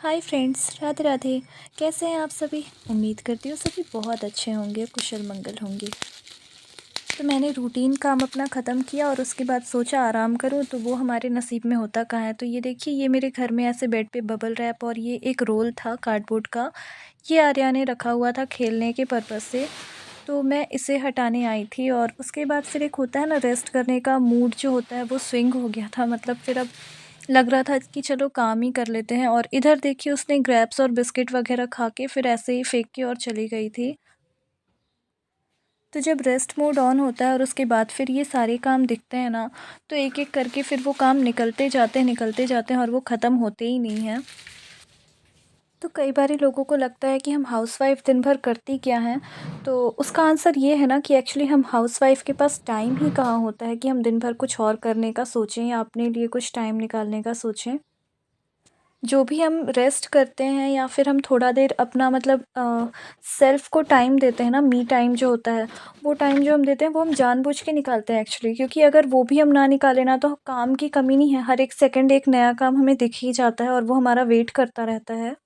Hi friends, Radhe Radhe. कैसे हैं आप सभी? उम्मीद करती हूँ सभी बहुत अच्छे होंगे, कुशल मंगल होंगे। तो मैंने रूटीन काम अपना ख़त्म किया और उसके बाद सोचा आराम करूँ, तो वो हमारे नसीब में होता कहाँ है। तो ये देखिए, ये मेरे घर में ऐसे बेड पे बबल रैप और ये एक रोल था कार्डबोर्ड का। ये आर्या ने रखा हुआ था खेलने के पर्पज़ से। तो मैं इसे हटाने आई थी और उसके बाद फिर एक होता है ना, रेस्ट करने का मूड जो होता है वो स्विंग हो गया था। मतलब फिर अब लग रहा था कि चलो काम ही कर लेते हैं। और इधर देखिए, उसने ग्रैप्स और बिस्किट वगैरह खा के फिर ऐसे ही फेंक के और चली गई थी। तो जब रेस्ट मोड ऑन होता है और उसके बाद फिर ये सारे काम दिखते हैं ना, तो एक एक करके फिर वो काम निकलते जाते हैं और वो ख़त्म होते ही नहीं हैं। तो कई बारी लोगों को लगता है कि हम हाउसवाइफ़ दिन भर करती क्या हैं? तो उसका आंसर ये है ना कि एक्चुअली हम हाउसवाइफ़ के पास टाइम ही कहाँ होता है कि हम दिन भर कुछ और करने का सोचें या अपने लिए कुछ टाइम निकालने का सोचें। जो भी हम रेस्ट करते हैं या फिर हम थोड़ा देर अपना मतलब सेल्फ़ को टाइम देते हैं ना, मी टाइम जो होता है, वो टाइम जो हम देते हैं वो हम जानबूझ के निकालते हैं एक्चुअली। क्योंकि अगर वो भी हम ना निकालें ना, तो काम की कमी नहीं है, हर एक सेकंड एक नया काम हमें दिख ही जाता है और वो हमारा वेट करता रहता है।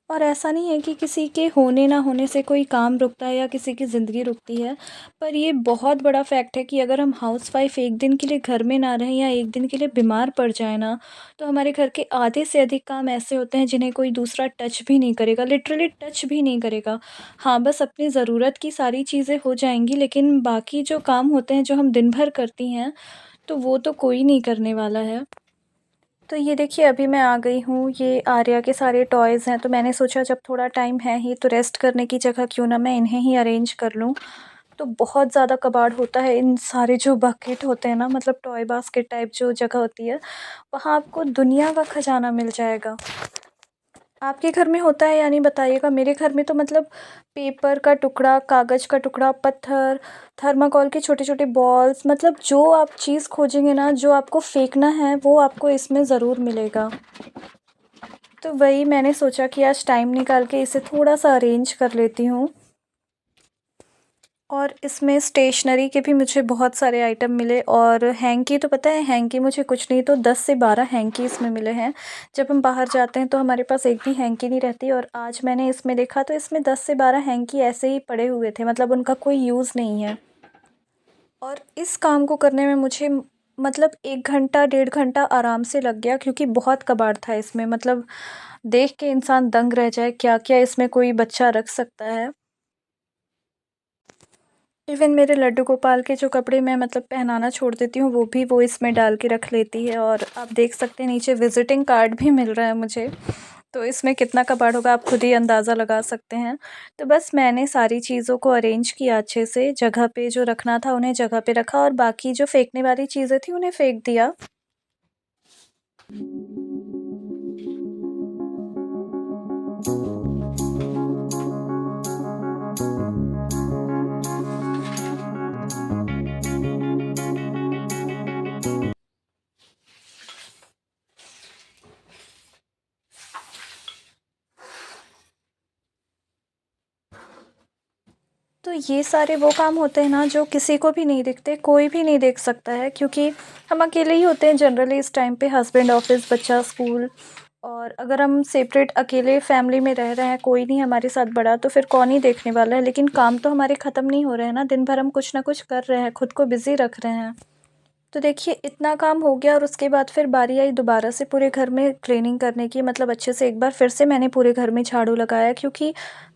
और ऐसा नहीं है कि किसी के होने ना होने से कोई काम रुकता है या किसी की ज़िंदगी रुकती है। पर ये बहुत बड़ा फैक्ट है कि अगर हम हाउसवाइफ़ एक दिन के लिए घर में ना रहें या एक दिन के लिए बीमार पड़ जाएँ ना, तो हमारे घर के आधे से अधिक काम ऐसे होते हैं जिन्हें कोई दूसरा टच भी नहीं करेगा, लिटरली टच भी नहीं करेगा। हाँ, बस अपनी ज़रूरत की सारी चीज़ें हो जाएँगी, लेकिन बाकी जो काम होते हैं जो हम दिन भर करती हैं, तो वो तो कोई नहीं करने वाला है। तो ये देखिए, अभी मैं आ गई हूँ, ये आर्या के सारे टॉयज़ हैं, तो मैंने सोचा जब थोड़ा टाइम है ही तो रेस्ट करने की जगह क्यों ना मैं इन्हें ही अरेंज कर लूँ। तो बहुत ज़्यादा कबाड़ होता है, इन सारे जो बकेट होते हैं ना, मतलब टॉय बास्केट टाइप जो जगह होती है, वहाँ आपको दुनिया का खजाना मिल जाएगा। आपके घर में होता है या नहीं बताइएगा? मेरे घर में तो मतलब पेपर का टुकड़ा, कागज़ का टुकड़ा, पत्थर, थर्माकोल के छोटे-छोटे बॉल्स, मतलब जो आप चीज़ खोजेंगे ना, जो आपको फेंकना है, वो आपको इसमें ज़रूर मिलेगा। तो वही मैंने सोचा कि आज टाइम निकाल के इसे थोड़ा-सा अरेंज कर लेती हूँ। और इसमें स्टेशनरी के भी मुझे बहुत सारे आइटम मिले और हैंकी, तो पता है हैंकी मुझे कुछ नहीं तो 10 से 12 हैंकी इसमें मिले हैं। जब हम बाहर जाते हैं तो हमारे पास एक भी हैंकी नहीं रहती और आज मैंने इसमें देखा तो इसमें 10 से 12 हैंकी ऐसे ही पड़े हुए थे, मतलब उनका कोई यूज़ नहीं है। और इस काम को करने में मुझे मतलब 1 घंटा, डेढ़ घंटा आराम से लग गया, क्योंकि बहुत कबाड़ था इसमें। मतलब देख के इंसान दंग रह जाए, क्या-क्या इसमें कोई बच्चा रख सकता है। इवन मेरे लड्डू गोपाल के जो कपड़े मैं मतलब पहनाना छोड़ देती हूँ, वो भी वो इसमें डाल के रख लेती है। और आप देख सकते हैं नीचे विज़िटिंग कार्ड भी मिल रहा है मुझे। तो इसमें कितना कबाड़ होगा आप खुद ही अंदाज़ा लगा सकते हैं। तो बस मैंने सारी चीज़ों को अरेंज किया अच्छे से, जगह पे जो रखना था उन्हें जगह पे रखा और बाकी जो फेंकने वाली चीज़ें थी उन्हें फेंक दिया। तो ये सारे वो काम होते हैं ना जो किसी को भी नहीं दिखते, कोई भी नहीं देख सकता है, क्योंकि हम अकेले ही होते हैं जनरली इस टाइम पे, हस्बैंड ऑफिस, बच्चा स्कूल। और अगर हम सेपरेट अकेले फैमिली में रह रहे हैं, कोई नहीं हमारे साथ बड़ा, तो फिर कौन ही देखने वाला है। लेकिन काम तो हमारे ख़त्म नहीं हो रहे हैं ना, दिन भर हम कुछ ना कुछ कर रहे हैं, खुद को बिज़ी रख रहे हैं। तो देखिए, इतना काम हो गया और उसके बाद फिर बारी आई दोबारा से पूरे घर में क्लीनिंग करने की, मतलब अच्छे से एक बार फिर से मैंने पूरे घर में झाड़ू लगाया, क्योंकि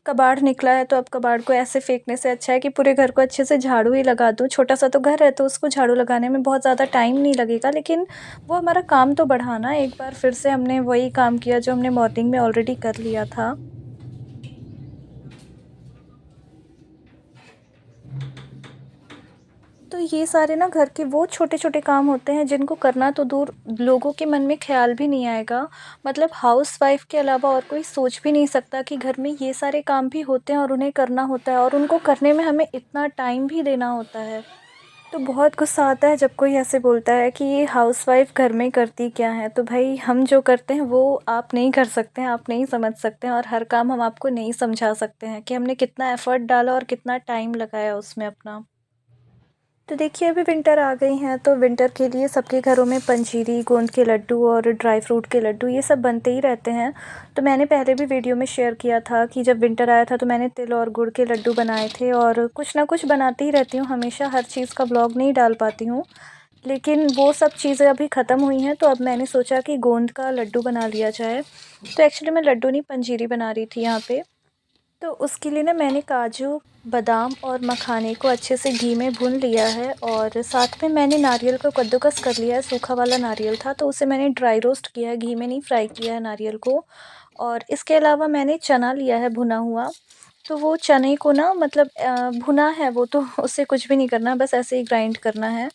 कबाड़ निकला है तो अब कबाड़ को ऐसे फेंकने से अच्छा है कि पूरे घर को अच्छे से झाड़ू ही लगा दूँ। छोटा सा तो घर है तो उसको झाड़ू लगाने में बहुत ज़्यादा टाइम नहीं लगेगा, लेकिन वो हमारा काम तो बढ़ा ना। एक बार फिर से हमने वही काम किया जो हमने मॉर्निंग में ऑलरेडी कर लिया था। तो ये सारे ना घर के वो छोटे-छोटे काम होते हैं जिनको करना तो दूर, लोगों के मन में ख़्याल भी नहीं आएगा। मतलब हाउसवाइफ़ के अलावा और कोई सोच भी नहीं सकता कि घर में ये सारे काम भी होते हैं और उन्हें करना होता है और उनको करने में हमें इतना टाइम भी देना होता है। तो बहुत गुस्सा आता है जब कोई ऐसे बोलता है कि ये हाउसवाइफ़ घर में करती क्या है? तो भई, हम जो करते हैं वो आप नहीं कर सकते हैं, आप नहीं समझ सकते हैं और हर काम हम आपको नहीं समझा सकते हैं कि हमने कितना एफ़र्ट डाला और कितना टाइम लगाया उसमें अपना। तो देखिए अभी विंटर आ गई हैं तो विंटर के लिए सबके घरों में पंजीरी, गोंद के लड्डू और ड्राई फ्रूट के लड्डू ये सब बनते ही रहते हैं। तो मैंने पहले भी वीडियो में शेयर किया था कि जब विंटर आया था तो मैंने तिल और गुड़ के लड्डू बनाए थे, और कुछ ना कुछ बनाती ही रहती हूँ हमेशा, हर चीज़ का ब्लॉग नहीं डाल पाती हूँ। लेकिन वो सब चीज़ें अभी ख़त्म हुई हैं तो अब मैंने सोचा कि गोंद का लड्डू बना लिया जाए। तो एक्चुअली मैं लड्डू नहीं, पंजीरी बना रही थी यहाँ पे। तो उसके लिए ना मैंने काजू, बादाम और मखाने को अच्छे से घी में भून लिया है, और साथ में मैंने नारियल को कद्दूकस कर लिया है। सूखा वाला नारियल था तो उसे मैंने ड्राई रोस्ट किया है, घी में नहीं फ्राई किया है नारियल को। और इसके अलावा मैंने चना लिया है भुना हुआ। तो वो चने को ना मतलब भुना है वो, तो उससे कुछ भी नहीं करना, बस ऐसे ही ग्राइंड करना है।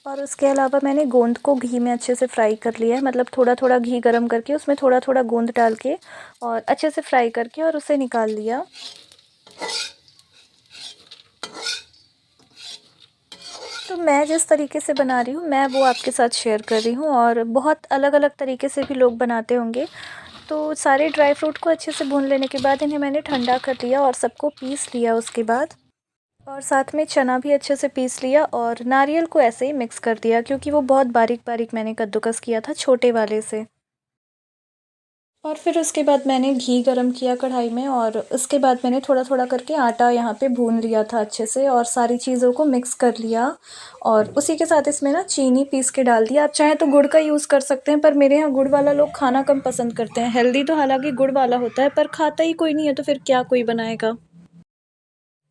और उसके अलावा मैंने गोंद को घी में अच्छे से फ्राई कर लिया है, मतलब थोड़ा थोड़ा घी गरम करके उसमें थोड़ा थोड़ा गोंद डाल के और अच्छे से फ्राई करके और उसे निकाल लिया। तो मैं जिस तरीके से बना रही हूँ मैं वो आपके साथ शेयर कर रही हूँ, और बहुत अलग अलग तरीके से भी लोग बनाते होंगे। तो सारे ड्राई फ्रूट को अच्छे से भून लेने के बाद इन्हें मैंने ठंडा कर लिया और सबको पीस लिया उसके बाद। और साथ में चना भी अच्छे से पीस लिया और नारियल को ऐसे ही मिक्स कर दिया, क्योंकि वो बहुत बारीक बारीक मैंने कद्दूकस किया था छोटे वाले से। और फिर उसके बाद मैंने घी गरम किया कढ़ाई में, और उसके बाद मैंने थोड़ा थोड़ा करके आटा यहाँ पे भून लिया था अच्छे से, और सारी चीज़ों को मिक्स कर लिया। और उसी के साथ इसमें ना चीनी पीस के डाल दिया। आप चाहें तो गुड़ का यूज़ कर सकते हैं, पर मेरे यहाँ गुड़ वाला लोग खाना कम पसंद करते हैं। हेल्दी तो हालांकि गुड़ वाला होता है, पर खाता ही कोई नहीं है तो फिर क्या कोई बनाएगा।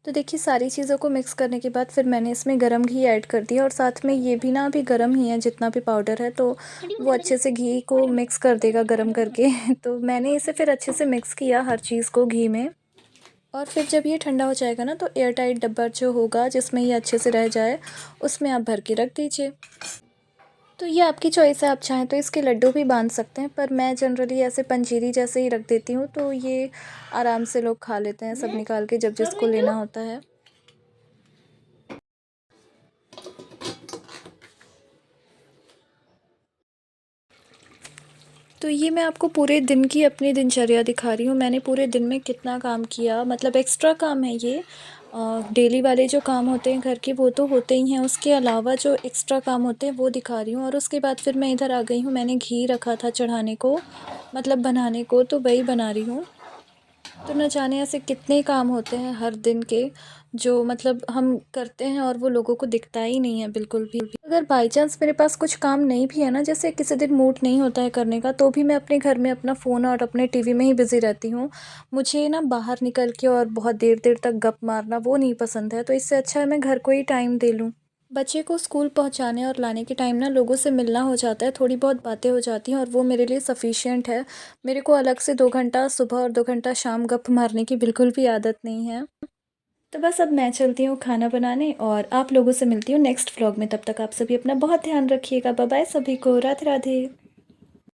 तो देखिए सारी चीज़ों को मिक्स करने के बाद फिर मैंने इसमें गरम घी ऐड कर दिया, और साथ में ये भी ना अभी गरम ही है जितना भी पाउडर है, तो वो अच्छे से घी को मिक्स कर देगा गरम करके। तो मैंने इसे फिर अच्छे से मिक्स किया हर चीज़ को घी में। और फिर जब ये ठंडा हो जाएगा ना तो एयर टाइट डब्बा जो होगा जिसमें ये अच्छे से रह जाए, उसमें आप भर के रख दीजिए। तो ये आपकी चॉइस है, आप चाहें तो इसके लड्डू भी बांध सकते हैं, पर मैं जनरली ऐसे पंजीरी जैसे ही रख देती हूँ, तो ये आराम से लोग खा लेते हैं सब निकाल के जब जिसको लेना होता है। तो ये मैं आपको पूरे दिन की अपनी दिनचर्या दिखा रही हूँ, मैंने पूरे दिन में कितना काम किया, मतलब एक्स्ट्रा काम है ये। डेली वाले जो काम होते हैं घर के वो तो होते ही हैं, उसके अलावा जो एक्स्ट्रा काम होते हैं वो दिखा रही हूँ। और उसके बाद फिर मैं इधर आ गई हूँ, मैंने घी रखा था चढ़ाने को, मतलब बनाने को, तो वही बना रही हूँ। तो न जाने ऐसे कितने काम होते हैं हर दिन के, जो मतलब हम करते हैं और वो लोगों को दिखता ही नहीं है बिल्कुल भी। अगर बाई चांस मेरे पास कुछ काम नहीं भी है ना, जैसे किसी दिन मूड नहीं होता है करने का, तो भी मैं अपने घर में अपना फ़ोन और अपने टीवी में ही बिज़ी रहती हूँ। मुझे ना बाहर निकल के और बहुत देर देर तक गप मारना वो नहीं पसंद है, तो इससे अच्छा है मैं घर को ही टाइम दे लूँ। बच्चे को स्कूल पहुंचाने और लाने के टाइम ना लोगों से मिलना हो जाता है, थोड़ी बहुत बातें हो जाती हैं, और वो मेरे लिए सफ़िशिएंट है। मेरे को अलग से 2 घंटा सुबह और 2 घंटा शाम गप मारने की बिल्कुल भी आदत नहीं है। तो बस अब मैं चलती हूँ खाना बनाने, और आप लोगों से मिलती हूँ नेक्स्ट व्लॉग में। तब तक आप सभी अपना बहुत ध्यान रखिएगा। बाय बाय सभी को, राधे राधे।